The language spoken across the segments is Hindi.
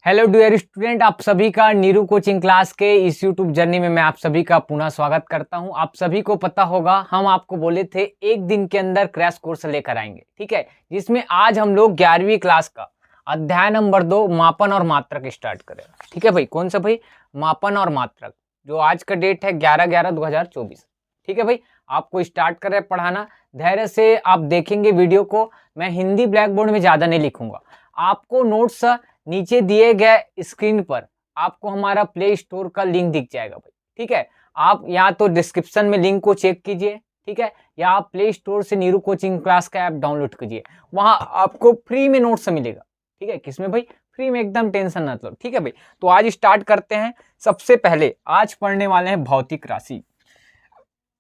हेलो डियर स्टूडेंट, आप सभी का नीरू कोचिंग क्लास के इस यूट्यूब जर्नी में मैं आप सभी का पुनः स्वागत करता हूं। आप सभी को पता होगा हम आपको बोले थे एक दिन के अंदर क्रैश कोर्स लेकर आएंगे, ठीक है, जिसमें आज हम लोग 11वीं क्लास का अध्याय नंबर 2 मापन और मात्रक स्टार्ट करें। ठीक है भाई, कौन सा भाई? मापन और मात्रक, जो आज का डेट है 11/11/2024। ठीक है भाई, आपको स्टार्ट करें पढ़ाना। धैर्य से आप देखेंगे वीडियो को। मैं हिंदी ब्लैक बोर्ड में ज्यादा नहीं लिखूंगा, आपको नोट्स नीचे दिए गए स्क्रीन पर आपको हमारा प्ले स्टोर का लिंक दिख जाएगा भाई। ठीक है, आप या तो डिस्क्रिप्शन में लिंक को चेक कीजिए, ठीक है, या आप प्ले स्टोर से नीरू कोचिंग क्लास का ऐप डाउनलोड कीजिए, वहां आपको फ्री में नोट्स मिलेगा। ठीक है, किसमें भाई? फ्री में, एकदम टेंशन ना लो। ठीक है भाई, तो आज स्टार्ट करते हैं। सबसे पहले आज पढ़ने वाले हैं भौतिक राशि।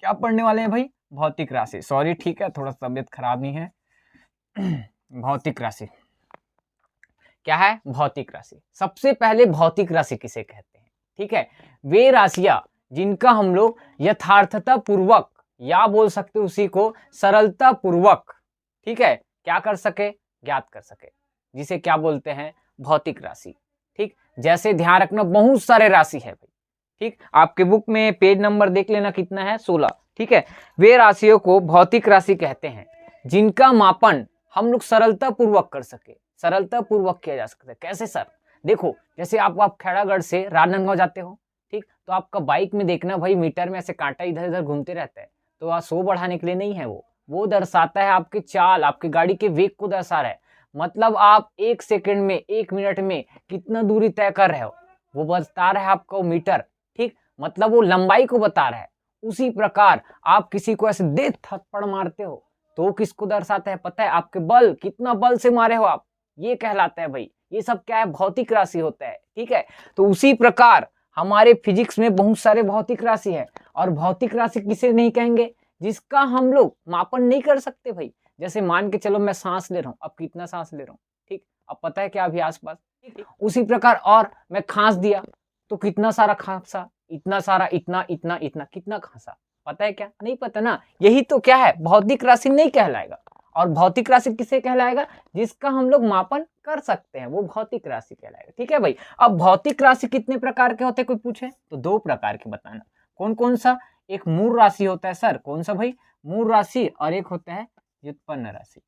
क्या पढ़ने वाले हैं भाई? भौतिक राशि। सॉरी, ठीक है, थोड़ा तबियत खराब नहीं है। भौतिक राशि क्या है? भौतिक राशि। सबसे पहले भौतिक राशि किसे कहते हैं? ठीक है, वे राशियां जिनका हम लोग यथार्थता पूर्वक या बोल सकते उसी को सरलता पूर्वक, ठीक है, क्या कर सके? ज्ञात कर सके, जिसे क्या बोलते हैं? भौतिक राशि। ठीक, जैसे ध्यान रखना बहुत सारे राशि है भाई। ठीक, आपके बुक में पेज नंबर देख लेना कितना है, 16। ठीक है, वे राशियों को भौतिक राशि कहते हैं जिनका मापन हम लोग सरलता पूर्वक कर सके। सरलता पूर्वक किया जा सकता है। कैसे सर? देखो, जैसे आप खैरागढ़ से राजनांदगांव जाते हो, ठीक, तो आपका बाइक में देखना भाई मीटर में ऐसे कांटा इधर उधर घूमते रहता है, तो वह 100 बढ़ाने के लिए नहीं है, वो दर्शाता है आपके चाल, आपकी गाड़ी के वेग को दर्शा रहा है। मतलब आप 1 सेकंड में, 1 मिनट में कितना दूरी तय कर रहे हो, वो बता रहा है आपका वो मीटर। ठीक, मतलब वो लंबाई को बता रहा है। उसी प्रकार आप किसी को ऐसे दे थप्पड़ मारते हो तो किसको दर्शाता है पता है? आपके बल, कितना बल से मारे हो आप, ये कहलाता है भाई। ये सब क्या है? भौतिक राशि होता है। ठीक है, तो उसी प्रकार हमारे फिजिक्स में बहुत सारे भौतिक राशि है। और भौतिक राशि किसे नहीं कहेंगे? जिसका हम लोग मापन नहीं कर सकते भाई। जैसे मान के चलो मैं सांस ले रहा हूँ, अब कितना सांस ले रहा हूँ, ठीक, अब पता है क्या अभी आसपास? उसी प्रकार और मैं खांस दिया तो कितना सारा खांसा, इतना सारा, इतना इतना इतना, कितना खांसा, पता है क्या? नहीं पता ना। यही तो क्या है? भौतिक राशि नहीं कहलाएगा। और भौतिक राशि किसे कहलाएगा? जिसका हम लोग मापन कर सकते हैं, वो भौतिक राशि कहलाएगा। ठीक है भाई, अब भौतिक राशि कितने प्रकार के होते हैं कोई पूछे तो 2 प्रकार के बताना। कौन कौन सा? एक मूल राशि होता है सर। कौन सा भाई? मूल राशि। और एक होता है व्युत्पन्न राशि।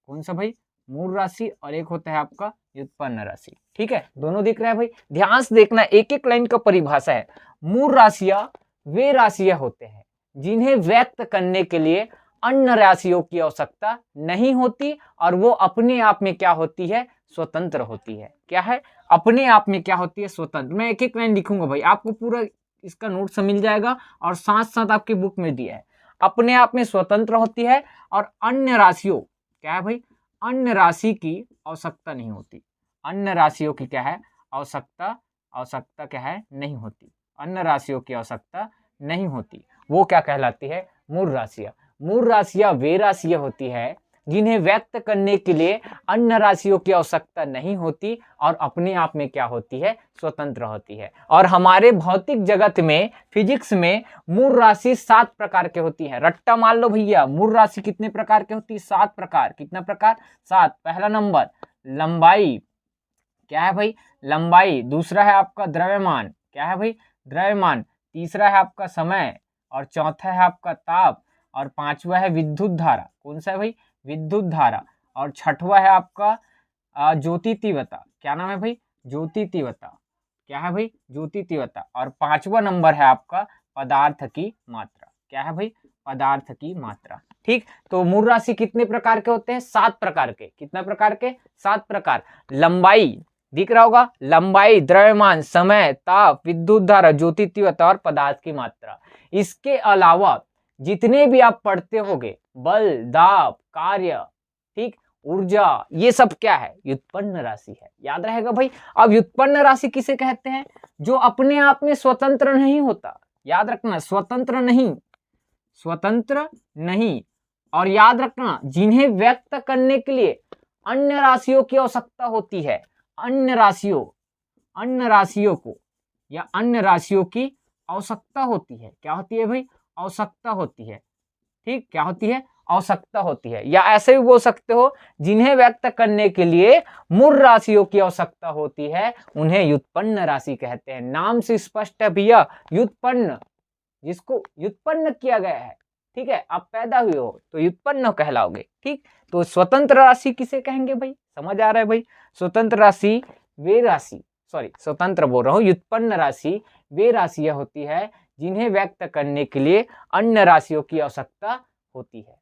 कौन सा भाई? मूल राशि। और एक होता है आपका व्युत्पन्न राशि। ठीक है, दोनों दिख रहा है भाई? ध्यान से देखना, एक एक लाइन का परिभाषा है। मूल राशियां वे राशियां होते हैं जिन्हें व्यक्त करने के लिए अन्य राशियों की आवश्यकता नहीं होती, और वो अपने आप में क्या होती है? स्वतंत्र होती है। क्या है? अपने आप में क्या होती है? स्वतंत्र। मैं एक एक लाइन लिखूंगा भाई, आपको पूरा इसका नोट्स मिल जाएगा और साथ साथ आपकी बुक में दिया है। अपने आप में स्वतंत्र होती है और अन्य राशियों, क्या है भाई? अन्य राशि की आवश्यकता नहीं होती। अन्य राशियों की क्या है? आवश्यकता क्या है? नहीं होती। अन्य राशियों की आवश्यकता नहीं होती। वो क्या कहलाती है? मूल राशियां। मूल राशियां वे राशियां होती है जिन्हें व्यक्त करने के लिए अन्य राशियों की आवश्यकता नहीं होती और अपने आप में क्या होती है? स्वतंत्र होती है। और हमारे भौतिक जगत में, फिजिक्स में, मूल राशि 7 प्रकार के होती है। रट्टा मान लो भैया, मूल राशि कितने प्रकार की होती है? 7 प्रकार। कितना प्रकार? 7। पहला नंबर लंबाई, क्या है भाई? लंबाई। दूसरा है आपका द्रव्यमान, क्या है भाई? द्रव्यमान। तीसरा है आपका समय, और चौथा है आपका ताप, और पांचवा है विद्युत धारा। कौन सा है भाई? विद्युत धारा। और छठवा है आपका ज्योति तीव्रता। क्या नाम है भाई? ज्योति तीव्रता। क्या है भाई? ज्योति तीव्रता। और पांचवा नंबर है आपका पदार्थ की मात्रा। क्या है भाई? पदार्थ की मात्रा। ठीक, तो मूल राशि कितने प्रकार के होते हैं? 7 प्रकार के। कितना प्रकार के? 7 प्रकार। लंबाई दिख रहा होगा, लंबाई, द्रव्यमान, समय, ताप, विद्युत धारा, ज्योति तीव्रता और पदार्थ की मात्रा। इसके अलावा जितने भी आप पढ़ते होगे, बल, दाब, कार्य, ठीक, ऊर्जा, ये सब क्या है? व्युत्पन्न राशि है। याद रहेगा भाई? अब व्युत्पन्न राशि किसे कहते हैं? जो अपने आप में स्वतंत्र नहीं होता। याद रखना, स्वतंत्र नहीं, स्वतंत्र नहीं। और याद रखना, जिन्हें व्यक्त करने के लिए अन्य राशियों की आवश्यकता होती है। अन्य राशियों को या अन्य राशियों की आवश्यकता होती है। क्या होती है भाई? आवश्यकता होती है। ठीक, क्या होती है? आवश्यकता होती है, या ऐसे भी बोल सकते हो जिन्हें व्यक्त करने के लिए मूल राशियों की आवश्यकता होती है उन्हें व्युत्पन्न राशि कहते हैं। नाम से स्पष्ट है भैया, व्युत्पन्न, जिसको व्युत्पन्न किया गया है, ठीक है, आप पैदा हुए हो तो व्युत्पन्न कहलाओगे। ठीक, तो स्वतंत्र राशि किसे कहेंगे भाई, समझ आ रहा है भाई? स्वतंत्र राशि वे राशि, सॉरी स्वतंत्र बोल रहा हूँ, व्युत्पन्न राशि वे राशियां होती है जिन्हें व्यक्त करने के लिए अन्य राशियों की आवश्यकता होती है।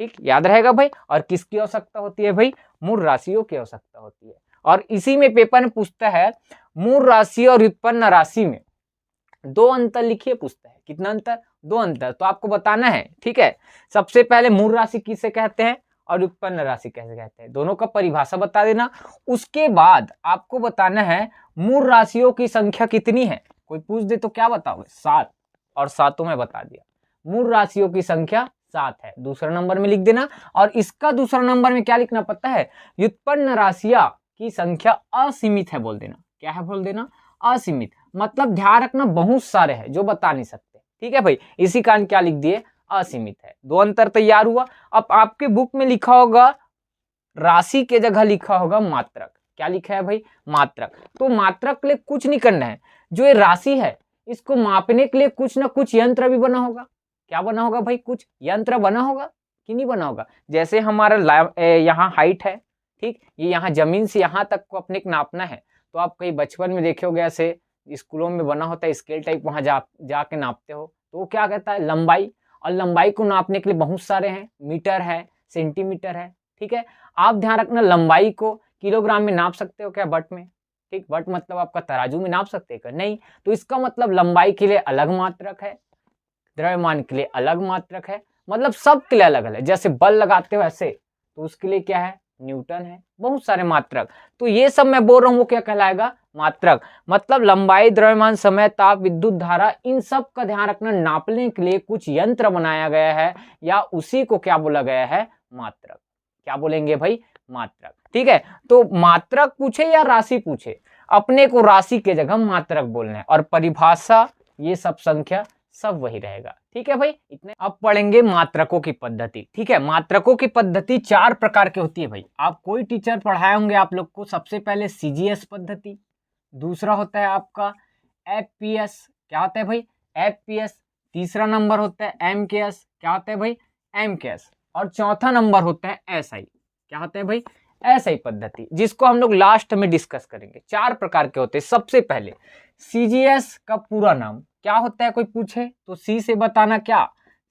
ठीक, याद रहेगा भाई। और किसकी आवश्यकता होती है भाई? मूल राशियों की आवश्यकता होती है। और इसी में पेपर में पूछता है मूल राशि और व्युत्पन्न राशि में दो अंतर लिखिए, पूछता है कितना अंतर, दो अंतर, तो आपको बताना है। ठीक है, सबसे पहले मूल राशि किसे कहते हैं और व्युत्पन्न राशि कैसे कहते हैं, दोनों का परिभाषा बता देना। उसके बाद आपको बताना है मूल राशियों की संख्या कितनी है। कोई पूछ दे तो क्या बताओगे? 7, और सातों में बता दिया। मूल राशियों की संख्या 7 है, दूसरा नंबर में लिख देना। और इसका दूसरा नंबर में क्या लिखना पता है? व्युत्पन्न राशियां की संख्या असीमित है बोल देना। क्या है बोल देना? असीमित, मतलब ध्यान रखना बहुत सारे हैं जो बता नहीं सकते। ठीक है भाई, इसी कारण क्या लिख दिए? असीमित है। दो अंतर तैयार हुआ। अब आपके बुक में लिखा होगा राशि के जगह लिखा होगा मात्रक। क्या लिखा है भाई? मात्रक। तो मात्रक के लिए कुछ नहीं करना है, जो ये राशि है इसको मापने के लिए कुछ ना कुछ यंत्र भी बना होगा। क्या बना होगा भाई? कुछ यंत्र बना होगा कि नहीं बना होगा? जैसे हमारा यहाँ हाइट है, ठीक, ये यहाँ जमीन से यहाँ तक को अपने नापना है, तो आप कहीं बचपन में देखे होगे ऐसे स्कूलों में बना होता है स्केल टाइप, वहां जाके नापते हो, तो वो क्या कहता है? लंबाई। और लंबाई को नापने के लिए बहुत सारे हैं, मीटर है, सेंटीमीटर है। ठीक है, आप ध्यान रखना लंबाई को किलोग्राम में नाप सकते हो क्या? बट में। ठीक, बट मतलब आपका तराजू में नाप सकते हैं क्या? नहीं। तो इसका मतलब लंबाई के लिए अलग मात्रक है, द्रव्यमान के लिए अलग मात्रक है, मतलब सब के लिए अलग अलग। जैसे बल लगाते हो ऐसे, तो उसके लिए क्या है? न्यूटन है, बहुत सारे मात्रक। तो ये सब मैं बोल रहा हूँ वो क्या कहलाएगा? मात्रक। मतलब लंबाई, द्रव्यमान, समय, ताप, विद्युत धारा, इन सब का ध्यान रखना, नापने के लिए कुछ यंत्र बनाया गया है, या उसी को क्या बोला गया है? मात्रक। क्या बोलेंगे भाई? मात्रक। ठीक है, तो मात्रक पूछे या राशि पूछे, अपने को राशि के जगह मात्रक बोलना है। और परिभाषा ये सब संख्या सब वही रहेगा। ठीक है भाई, इतने। अब पढ़ेंगे मात्रकों की पद्धति। ठीक है, मात्रकों की पद्धति 4 प्रकार की होती है भाई। आप कोई टीचर पढ़ाए होंगे आप लोग को। सबसे पहले सीजीएस पद्धति, दूसरा होता है आपका एफपीएस। क्या होता है भाई? एफपीएस। तीसरा नंबर होता है एमकेएस। क्या होता है भाई? एमकेएस। और चौथा नंबर होता है एसआई। क्या होता है भाई? एसआई पद्धति, जिसको हम लोग लास्ट में डिस्कस करेंगे। 4 प्रकार के होते हैं। सबसे पहले सीजीएस का पूरा नाम क्या होता है? कोई पूछे तो सी से बताना क्या?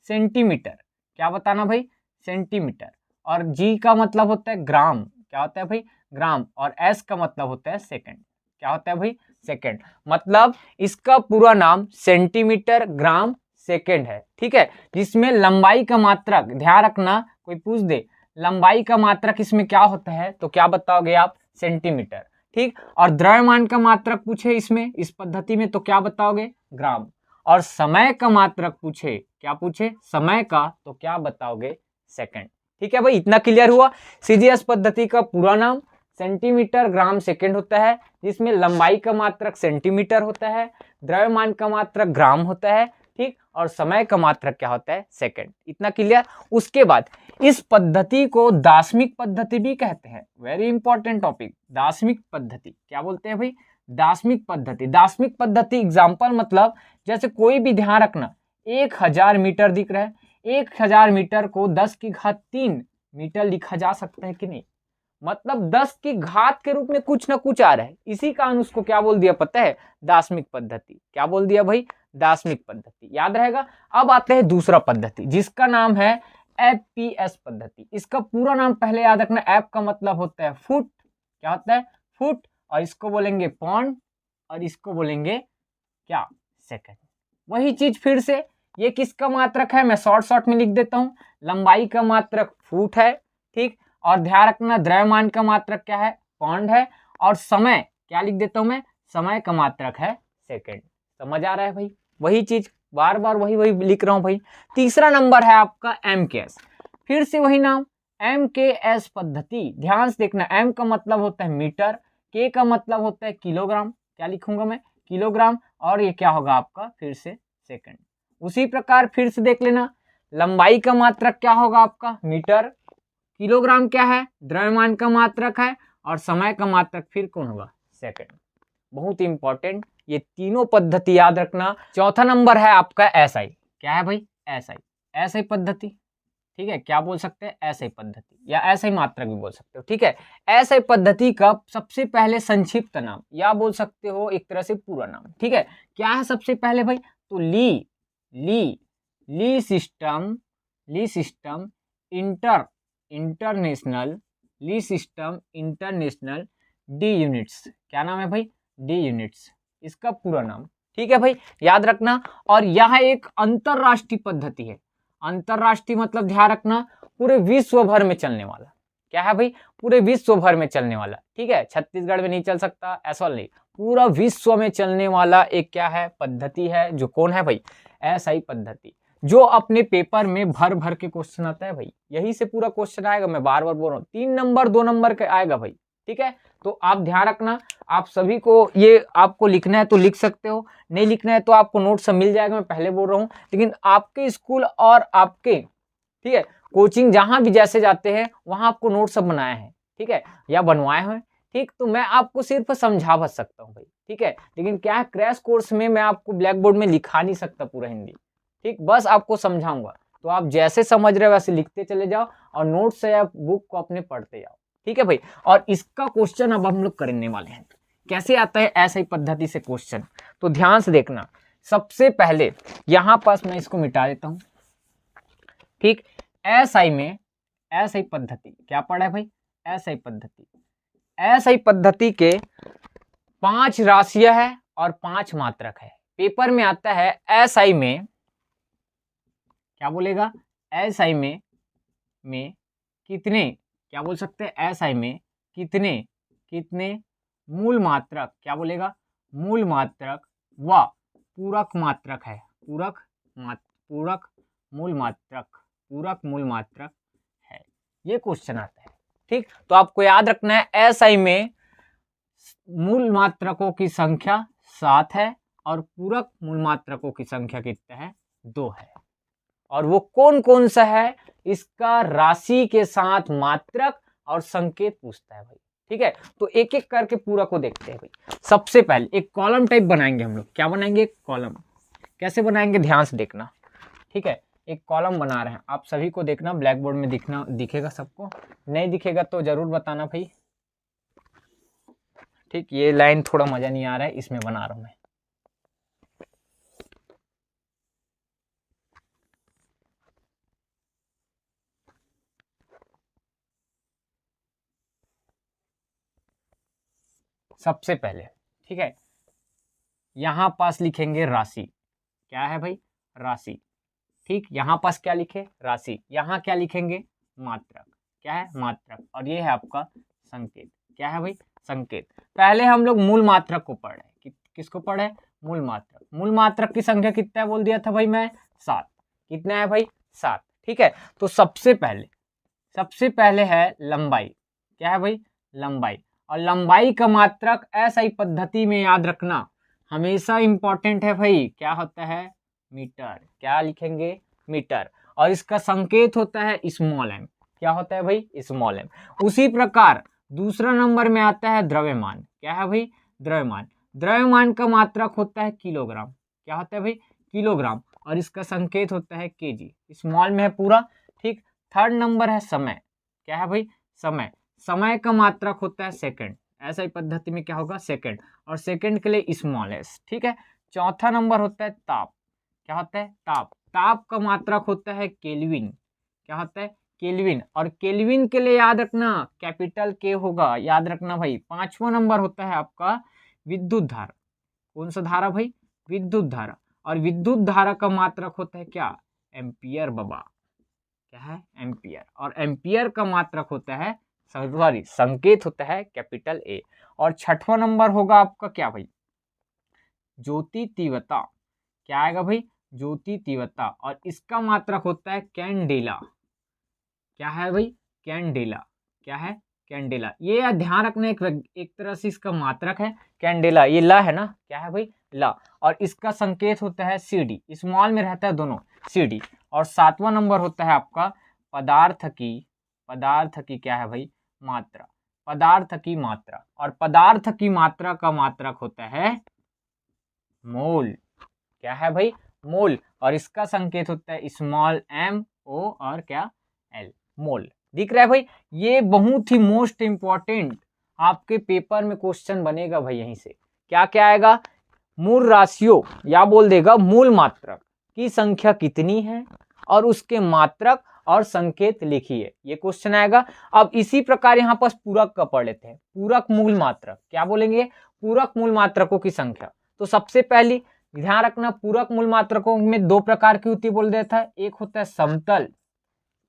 सेंटीमीटर। क्या बताना भाई? सेंटीमीटर। और जी का मतलब होता है ग्राम। क्या होता है भाई? ग्राम। और एस का मतलब होता है सेकंड। क्या होता है भाई? सेकंड। मतलब इसका पूरा नाम सेंटीमीटर, ग्राम, सेकंड है। ठीक है, जिसमें लंबाई का मात्रक, ध्यान रखना कोई पूछ दे लंबाई का मात्रक इसमें क्या होता है, तो क्या बताओगे आप? सेंटीमीटर। ठीक, और द्रव्यमान का मात्रक पूछे इसमें, इस पद्धति में, तो क्या बताओगे? ग्राम। और समय का मात्रक पूछे, क्या पूछे? समय का, तो क्या बताओगे? सेकंड। ठीक है भाई, इतना क्लियर हुआ। सीजीएस पद्धति का पूरा नाम सेंटीमीटर, ग्राम, सेकंड होता है, जिसमें लंबाई का मात्रक सेंटीमीटर होता है, द्रव्यमान का मात्रक ग्राम होता है, ठीक, और समय का मात्रक क्या होता है? सेकंड। इतना क्लियर। उसके बाद इस पद्धति को दार्शनिक पद्धति भी कहते हैं। वेरी इंपॉर्टेंट टॉपिक, दार्शनिक पद्धति। क्या बोलते हैं भाई? दार्शनिक पद्धति। दार्शनिक पद्धति एग्जाम्पल मतलब, जैसे कोई भी, ध्यान रखना, 1000 मीटर दिख रहा है, 1000 मीटर को 10 की घात 3 मीटर लिखा जा सकता है कि नहीं? मतलब 10 की घात के रूप में कुछ ना कुछ आ रहा है, इसी कारण उसको क्या बोल दिया पता है? दार्शनिक पद्धति। क्या बोल दिया भाई? दार्शनिक पद्धति। याद रहेगा। अब आते हैं दूसरा पद्धति, जिसका नाम है एफपीएस पद्धति। इसका पूरा नाम पहले याद रखना। एफ का मतलब होता है फुट। क्या होता है? फुट। और इसको बोलेंगे पौंड, और इसको बोलेंगे क्या? सेकंड। वही चीज फिर से, ये किसका मात्रक है? मैं शॉर्ट में लिख देता हूं। लंबाई का मात्रक फुट है, ठीक, और ध्यान रखना द्रव्यमान का मात्रक क्या है? पौंड है। और समय क्या लिख देता हूं मैं? समय का मात्रक है सेकंड। समझ आ रहा है भाई? वही चीज बार बार वही लिख रहा हूं भाई। तीसरा नंबर है आपका एमकेएस। फिर से वही नाम, एमकेएस पद्धति। ध्यान से देखना, एम का मतलब होता है मीटर, के का मतलब होता है किलोग्राम। क्या लिखूंगा मैं? किलोग्राम। और ये क्या होगा आपका? फिर से सेकंड। उसी प्रकार फिर से देख लेना, लंबाई का मात्रक क्या होगा आपका मीटर, किलोग्राम क्या है द्रव्यमान का मात्रक है, और समय का मात्रक फिर कौन होगा सेकंड। बहुत इंपॉर्टेंट, ये तीनों पद्धति याद रखना। चौथा नंबर है आपका एसआई। क्या है भाई एसआई, एसआई पद्धति, ठीक है, क्या बोल सकते हैं एसआई पद्धति या एसआई मात्रक भी बोल सकते हो, ठीक है। एसआई पद्धति का सबसे पहले संक्षिप्त नाम या बोल सकते हो एक तरह से पूरा नाम, ठीक है, क्या है सबसे पहले भाई, तो ली सिस्टम इंटरनेशनल, ली सिस्टम इंटरनेशनल डी यूनिट्स, क्या नाम है भाई डी यूनिट्स, इसका पूरा नाम, ठीक है भाई, याद रखना। और यह एक अंतरराष्ट्रीय पद्धति है, अंतरराष्ट्रीय मतलब ध्यान रखना पूरे विश्व भर में चलने वाला, क्या है भाई पूरे विश्व भर में चलने वाला, ठीक है, छत्तीसगढ़ में नहीं चल सकता ऐसा नहीं, पूरा विश्व में चलने वाला एक क्या है पद्धति है, जो कौन है भाई एसआई पद्धति, जो अपने पेपर में भर भर के क्वेश्चन आता है भाई, यही से पूरा क्वेश्चन आएगा, मैं बार बार बोल रहा हूँ 3 नंबर 2 नंबर का आएगा भाई, ठीक है। तो आप ध्यान रखना, आप सभी को ये आपको लिखना है तो लिख सकते हो, नहीं लिखना है तो आपको नोट सब मिल जाएगा, मैं पहले बोल रहा हूँ, लेकिन आपके स्कूल और आपके, ठीक है, कोचिंग जहां भी जैसे जाते हैं वहां आपको नोट सब बनाए हैं, ठीक है, या बनवाए हैं, ठीक, तो मैं आपको सिर्फ समझा बच सकता हूँ भाई, ठीक है, लेकिन क्या है क्रैश कोर्स में मैं आपको ब्लैक बोर्ड में लिखा नहीं सकता पूरा हिंदी, ठीक, बस आपको समझाऊंगा, तो आप जैसे समझ रहे हो वैसे लिखते चले जाओ और नोट से या बुक को अपने पढ़ते जाओ, ठीक है भाई। और इसका क्वेश्चन अब हम लोग करने वाले हैं, कैसे आता है ऐसी पद्धति से क्वेश्चन, तो ध्यान से देखना। सबसे पहले यहां पास मैं इसको मिटा देता हूं, ठीक, एसआई में एसआई पद्धति क्या पढ़ा है भाई एसआई पद्धति, एसआई पद्धति के 5 राशियां है और 5 मात्रक है, पेपर में आता है एसआई में, क्या बोलेगा एसआई में कितने, क्या बोल सकते हैं एसआई में कितने मूल मात्रक, क्या बोलेगा मूल मात्रक व पूरक मात्रक है, पूरक मूल मात्रक है, ये क्वेश्चन आता है, ठीक। तो आपको याद रखना है एसआई में मूल मात्रकों की संख्या 7 है और पूरक मूल मात्रकों की संख्या कितना है 2 है, और वो कौन कौन सा है इसका राशि के साथ मात्रक और संकेत पूछता है भाई, ठीक है। तो एक एक करके पूरा को देखते हैं भाई। सबसे पहले एक कॉलम टाइप बनाएंगे हम लोग, क्या बनाएंगे एक कॉलम, कैसे बनाएंगे ध्यान से देखना, ठीक है, एक कॉलम बना रहे हैं, आप सभी को देखना ब्लैक बोर्ड में दिखेगा सबको, नहीं दिखेगा तो जरूर बताना भाई, ठीक, ये लाइन थोड़ा मजा नहीं आ रहा है इसमें बना रहा हूं मैं। सबसे पहले, ठीक है, यहां पास लिखेंगे राशि, क्या है भाई राशि, ठीक, यहां पास क्या लिखे राशि, यहां क्या लिखेंगे मात्रक, क्या है मात्रक, और ये है आपका संकेत, क्या है भाई संकेत। पहले हम लोग मूल मात्रक को पढ़ रहे, किसको पढ़े मूल मात्रक, मूल मात्रक की संख्या कितना है बोल दिया था भाई मैं 7, कितना है भाई 7, ठीक है। तो सबसे पहले है लंबाई, क्या है भाई लंबाई, और लंबाई का मात्रक एसआई पद्धति में याद रखना हमेशा इंपॉर्टेंट है भाई, क्या होता है मीटर, क्या लिखेंगे मीटर, और इसका संकेत होता है स्मॉल एम, क्या होता है भाई स्मॉल एम। उसी प्रकार दूसरा नंबर में आता है द्रव्यमान, क्या है भाई द्रव्यमान, द्रव्यमान का मात्रक होता है किलोग्राम, क्या होता है भाई किलोग्राम, और इसका संकेत होता है केजी, स्मॉल में है पूरा, ठीक। थर्ड नंबर है समय, क्या है भाई समय, समय का मात्रक होता है सेकंड, ऐसा ही पद्धति में क्या होगा सेकंड, और सेकंड के लिए स्मॉल एस, ठीक है। चौथा नंबर होता है ताप, क्या होता है ताप, ताप का मात्रक होता है केल्विन, क्या होता है केल्विन, और केल्विन के लिए याद रखना कैपिटल के होगा, याद रखना भाई। पांचवा नंबर होता है आपका विद्युत धारा, कौन सा धारा भाई विद्युत धारा, और विद्युत धारा का मात्रक होता है क्या एम्पियर बाबा, क्या है एम्पियर, और एम्पियर का मात्रक होता है सॉरी संकेत होता है कैपिटल ए। और छठवां नंबर होगा आपका क्या भाई ज्योति तीव्रता, क्या आएगा भाई ज्योति तीव्रता, और इसका मात्रक होता है कैंडेला, क्या है भाई कैंडेला, क्या है कैंडेला। ये ध्यान रखना, एक तरह से इसका मात्रक है कैंडेला, ये ला है ना, क्या है भाई, ला, और इसका संकेत होता है CD, स्मॉल में रहता है दोनों CD। और 7वां नंबर होता है आपका पदार्थ की क्या है भाई, मात्रा, पदार्थ की मात्रा, और पदार्थ की मात्रा का मात्रक होता है मोल, क्या है भाई, मोल, और इसका संकेत होता है स्मॉल m o और क्या l, मोल। दिख रहा है भाई, ये बहुत ही मोस्ट इंपॉर्टेंट आपके पेपर में क्वेश्चन बनेगा भाई। यहीं से क्या क्या आएगा, मूल राशियों, या बोल देगा मूल मात्रक की संख्या कितनी है और उसके मात्रक और संकेत लिखिए, ये क्वेश्चन आएगा। अब इसी प्रकार यहाँ पर पूरक का पढ़ लेते हैं, पूरक मूल मात्रक, क्या बोलेंगे, पूरक मूल मात्रकों की संख्या। तो सबसे पहली ध्यान रखना, पूरक मूल मात्रकों में दो प्रकार की होती है बोल देता है, एक होता है समतल,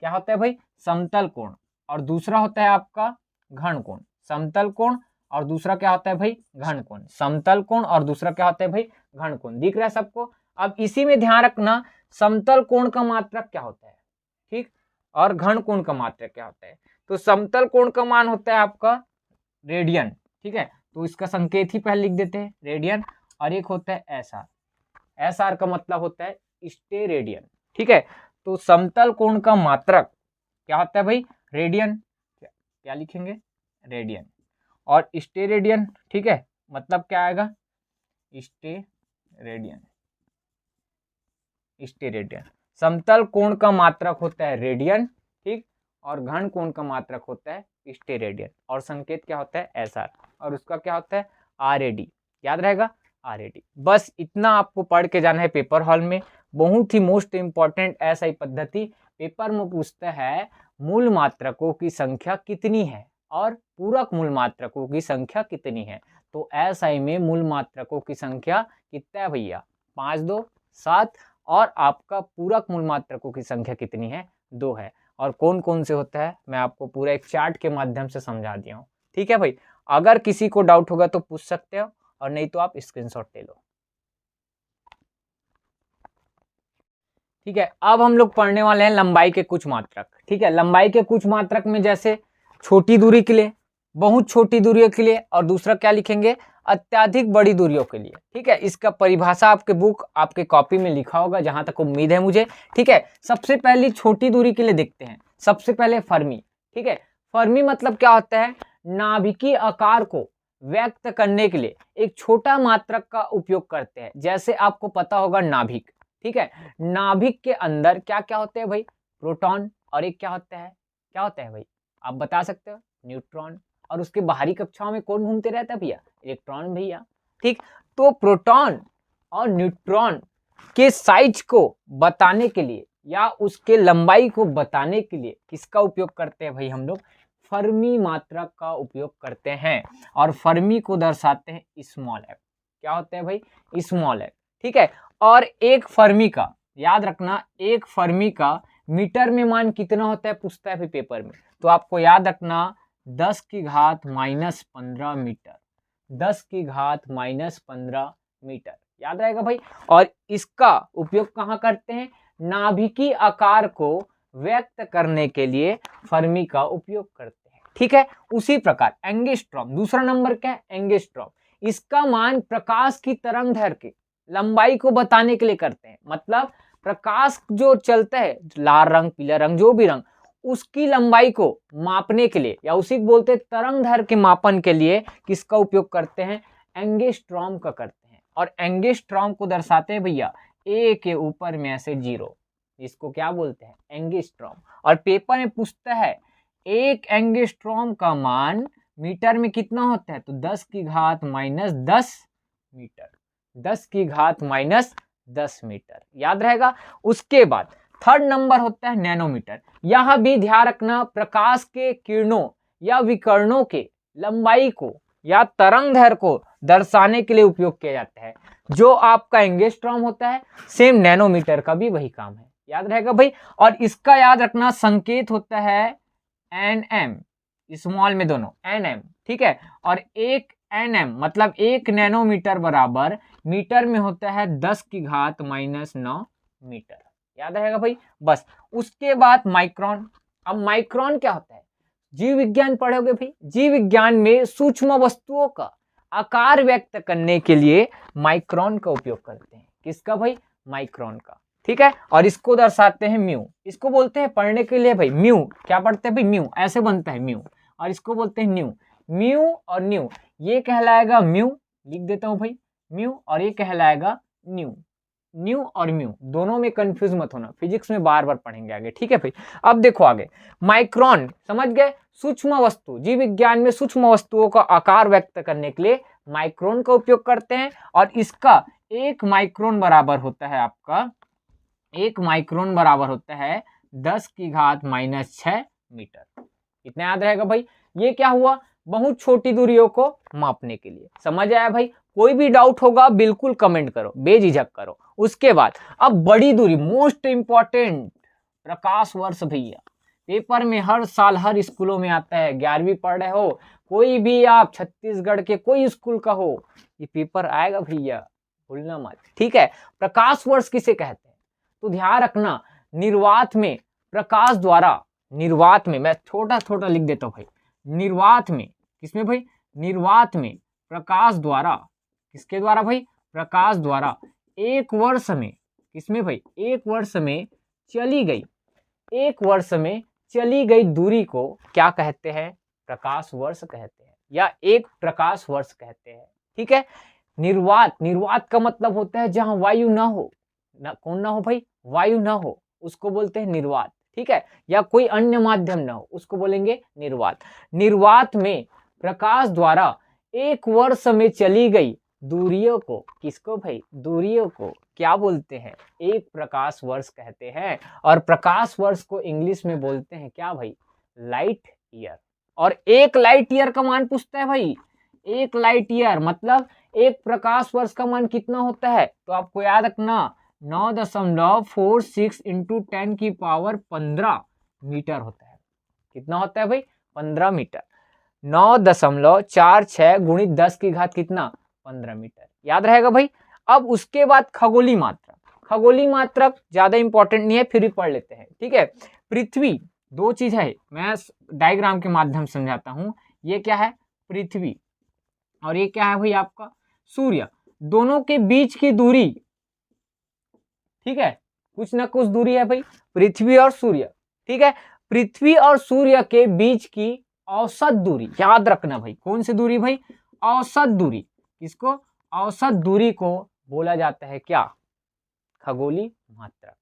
क्या होता है भाई, समतल कोण, और दूसरा होता है आपका घन कोण। समतल कोण और दूसरा क्या होता है भाई, घन कोण। समतल कोण और दूसरा क्या होता है भाई, घन कोण। दिख रहा है सबको। अब इसी में ध्यान रखना, समतल कोण का मात्रक क्या होता है, ठीक, और घन कोण का मात्रक क्या होता है। तो समतल कोण का मान होता है आपका रेडियन, ठीक है, तो इसका संकेत ही पहले लिख देते हैं रेडियन, और एक होता है SR, SR का मतलब होता है स्टेरेडियन, ठीक है। तो समतल कोण का मात्रक क्या होता है भाई, रेडियन, क्या लिखेंगे, रेडियन, और स्टेरेडियन, ठीक है, मतलब क्या आएगा, स्टेरेडियन, स्टेरेडियन। समतल कोण का मात्रक होता है रेडियन, ठीक, और घन कोण का मात्रक होता है स्टेरेडियन, और संकेत क्या होता है SR, और उसका क्या होता है RAD, याद रहेगा RAD। बस इतना आपको पढ़ के जाना है पेपर हॉल में। बहुत ही मोस्ट इंपॉर्टेंट SI पद्धति, पेपर में पूछता है मूल मात्रकों की संख्या कितनी है और पूरक मूल मात्रकों की संख्या कितनी है। तो SI में मूल मात्रकों की संख्या कितना है भैया, 5 2 7, और आपका पूरक मूल मात्रकों की संख्या कितनी है, 2 है। और कौन कौन से होता है मैं आपको पूरा एक चार्ट के माध्यम से समझा दिया हूँ, ठीक है भाई। अगर किसी को डाउट होगा तो पूछ सकते हो, और नहीं तो आप स्क्रीनशॉट ले लो, ठीक है। अब हम लोग पढ़ने वाले हैं लंबाई के कुछ मात्रक, ठीक है। लंबाई के कुछ मात्रक में जैसे छोटी दूरी के लिए, बहुत छोटी दूरियों के लिए, और दूसरा क्या लिखेंगे, अत्यधिक बड़ी दूरियों के लिए, ठीक है। इसका परिभाषा आपके बुक, आपके कॉपी में लिखा होगा जहां तक उम्मीद है मुझे, ठीक है। सबसे पहली छोटी दूरी के लिए देखते हैं, सबसे पहले फर्मी, ठीक है। फर्मी मतलब क्या होता है, नाभिकीय आकार को व्यक्त करने के लिए एक छोटा मात्रक का उपयोग करते हैं। जैसे आपको पता होगा नाभिक, ठीक है, नाभिक के अंदर क्या क्या होते हैं भाई, प्रोटॉन, और एक क्या होता है, क्या होता है भाई, आप बता सकते हो, न्यूट्रॉन, और उसके बाहरी कक्षाओं में कौन घूमते रहता है भैया, इलेक्ट्रॉन भैया, ठीक। तो प्रोटॉन और न्यूट्रॉन के साइज को बताने के लिए या उसके लंबाई को बताने के लिए किसका उपयोग करते हैं भाई, हम लोग फर्मी मात्रक का उपयोग करते हैं, और फर्मी को दर्शाते हैं स्मॉल f, क्या होते हैं भाई, स्मॉल f, ठीक है। और एक फर्मी का, याद रखना, एक फर्मी का मीटर में मान कितना होता है पूछता है भाई पेपर में, तो आपको याद रखना 10 की घात -15 मीटर, 10 की घात -15 मीटर, याद रहेगा भाई। और इसका उपयोग कहाँ करते हैं, नाभिकीय आकार को व्यक्त करने के लिए फर्मी का उपयोग करते हैं, ठीक है। उसी प्रकार एंगस्ट्रॉम, दूसरा नंबर क्या है, एंगस्ट्रॉम, इसका मान प्रकाश की तरंग दैर्घ्य की लंबाई को बताने के लिए करते हैं। मतलब प्रकाश जो चलता है, लाल रंग, पीला रंग, जो भी रंग, उसकी लंबाई को मापने के लिए, या उसी को बोलते हैं तरंग दैर्घ्य के मापन के लिए किसका उपयोग करते हैं, एंगस्ट्रॉम का करते हैं। और एंगस्ट्रॉम को दर्शाते हैं भैया ए के ऊपर में ऐसे 0, इसको क्या बोलते हैं, एंगस्ट्रॉम। और पेपर में पूछता है एक एंगस्ट्रॉम का मान मीटर में कितना होता है, तो 10 की घात -10 मीटर, 10 की घात -10 मीटर, याद रहेगा। उसके बाद थर्ड नंबर होता है नैनोमीटर। यह भी ध्यान रखना, प्रकाश के किरणों या विकर्णों के लंबाई को या तरंग दैर्घ्य को दर्शाने के लिए उपयोग किया जाता है। जो आपका एंगस्ट्रॉम होता है, सेम नैनोमीटर का भी वही काम है, याद रहेगा भाई। और इसका याद रखना संकेत होता है nm, स्मॉल में दोनों nm, ठीक है। और एक nm मतलब 1 नैनोमीटर बराबर मीटर में होता है 10 की घात -9 मीटर, याद रहेगा भाई। बस उसके बाद माइक्रोन। अब माइक्रोन क्या होता है, जीव विज्ञान पढ़ोगे भाई, जीव विज्ञान में सूक्ष्म वस्तुओं का आकार व्यक्त करने के लिए माइक्रोन का उपयोग करते हैं। किसका भाई? माइक्रोन का। ठीक है, और इसको दर्शाते हैं म्यू। इसको बोलते हैं पढ़ने के लिए भाई म्यू। क्या पढ़ते हैं भाई? म्यू। ऐसे बनता है म्यू, और इसको बोलते हैं न्यू। म्यू और न्यू, ये कहलाएगा म्यू, लिख देता हूं भाई म्यू, और ये कहलाएगा न्यू। न्यू और म्यू दोनों में कंफ्यूज मत होना, फिजिक्स में बार बार पढ़ेंगे आगे। ठीक है भाई, अब देखो आगे माइक्रोन, समझ गए? सूक्ष्म वस्तु, जीव विज्ञान में सूक्ष्म वस्तुओं का आकार व्यक्त करने के लिए माइक्रोन का उपयोग करते हैं, और इसका 1 माइक्रोन बराबर होता है आपका, 1 माइक्रोन बराबर होता है 10⁻⁻6 मीटर। इतना याद रहेगा भाई। ये क्या हुआ? बहुत छोटी दूरियों को मापने के लिए। समझ आया भाई? कोई भी डाउट होगा बिल्कुल कमेंट करो, बेझिझक करो। उसके बाद अब बड़ी दूरी, मोस्ट इंपॉर्टेंट, प्रकाश वर्ष भैया। पेपर में हर साल हर स्कूलों में आता है। 11वीं पढ़ रहे हो, कोई भी आप छत्तीसगढ़ के कोई स्कूल का हो, ये पेपर आएगा भैया, भूलना मत। ठीक है, प्रकाश वर्ष किसे कहते हैं? तो ध्यान रखना, निर्वात में प्रकाश द्वारा, निर्वात में, मैं छोटा छोटा लिख देता हूं भाई, निर्वात में, किसमें भाई? निर्वात में प्रकाश द्वारा, किसके द्वारा भाई? प्रकाश द्वारा 1 वर्ष में, किसमें भाई? 1 वर्ष में चली गई, 1 वर्ष में चली गई दूरी को क्या कहते हैं? प्रकाश वर्ष कहते हैं, या 1 प्रकाश वर्ष कहते हैं। ठीक है, निर्वात, निर्वात का मतलब होता है जहां वायु ना हो, ना कौन ना हो भाई? वायु ना हो, उसको बोलते हैं निर्वात। ठीक है, या कोई अन्य माध्यम ना हो, उसको बोलेंगे निर्वात। निर्वात में प्रकाश द्वारा 1 वर्ष में चली गई दूरियों को, किसको भाई? दूरियों को क्या बोलते हैं? 1 प्रकाश वर्ष कहते हैं। और प्रकाश वर्ष को इंग्लिश में बोलते हैं क्या भाई? Light year. और 1 लाइट ईयर का मान पूछता है भाई, 1 लाइट ईयर मतलब 1 प्रकाश वर्ष का मान कितना होता है? तो आपको याद रखना 9.46 × 10⁻15 मीटर होता है। कितना होता है भाई? 15 मीटर। 9.46 × 10⁻, कितना? 15 मीटर। याद रहेगा भाई। अब उसके बाद खगोलीय मात्रक। खगोलीय मात्रक ज्यादा इंपॉर्टेंट नहीं है, फिर भी पढ़ लेते हैं। ठीक है, पृथ्वी, 2 चीज है, मैं डायग्राम के माध्यम से समझाता हूं। ये क्या है? पृथ्वी, और ये क्या है भाई? आपका सूर्य। दोनों के बीच की दूरी, ठीक है, कुछ ना कुछ दूरी है भाई, पृथ्वी और सूर्य। ठीक है, पृथ्वी और सूर्य के बीच की औसत दूरी, याद रखना भाई, कौन सी दूरी भाई? औसत दूरी। किसको? औसत दूरी को बोला जाता है क्या? खगोलीय मात्रक।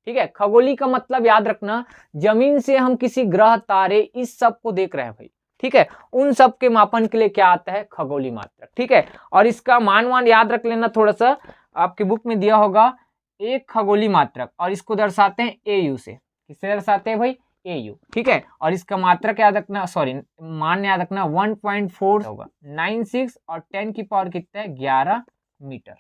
ठीक है, खगोलीय का मतलब याद रखना, जमीन से हम किसी ग्रह, तारे, इस सब को देख रहे हैं भाई। ठीक है, उन सब के मापन के लिए क्या आता है? खगोलीय मात्रक। ठीक है, और इसका मान याद रख लेना, थोड़ा सा आपके बुक में दिया होगा, 1 खगोलीय मात्रक, और इसको दर्शाते हैं AU से। किससे दर्शाते हैं भाई? AU। ठीक है, और इसका मात्रक याद रखना, सॉरी मान याद रखना, 1.4 होगा, 96 और 10 की पावर कितना है? 11 मीटर।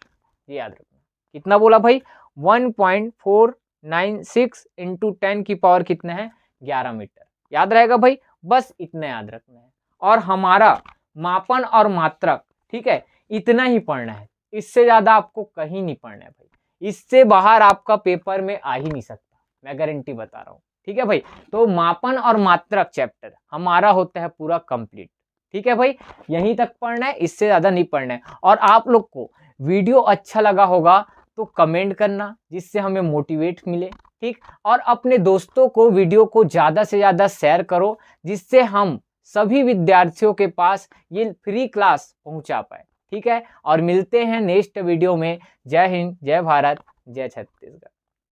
ये याद रखना। कितना बोला भाई? 1.496 × 10 की पावर कितना है? 11 मीटर। याद रहेगा भाई, बस इतना याद रखना है। और हमारा मापन और मात्रक, ठीक है, इतना ही पढ़ना है, इससे ज्यादा आपको कहीं नहीं पढ़ना है भाई। इससे बाहर आपका पेपर में आ ही नहीं सकता, मैं गारंटी बता रहा हूँ। ठीक है भाई, तो मापन और मात्रक चैप्टर हमारा होता है पूरा कंप्लीट। ठीक है भाई, यहीं तक पढ़ना है, इससे ज्यादा नहीं पढ़ना है। और आप लोग को वीडियो अच्छा लगा होगा तो कमेंट करना, जिससे हमें मोटिवेट मिले। ठीक, और अपने दोस्तों को वीडियो को ज्यादा से ज्यादा शेयर करो, जिससे हम सभी विद्यार्थियों के पास ये फ्री क्लास पहुंचा पाए। ठीक है, और मिलते हैं नेक्स्ट वीडियो में। जय हिंद, जय भारत, जय छत्तीसगढ़।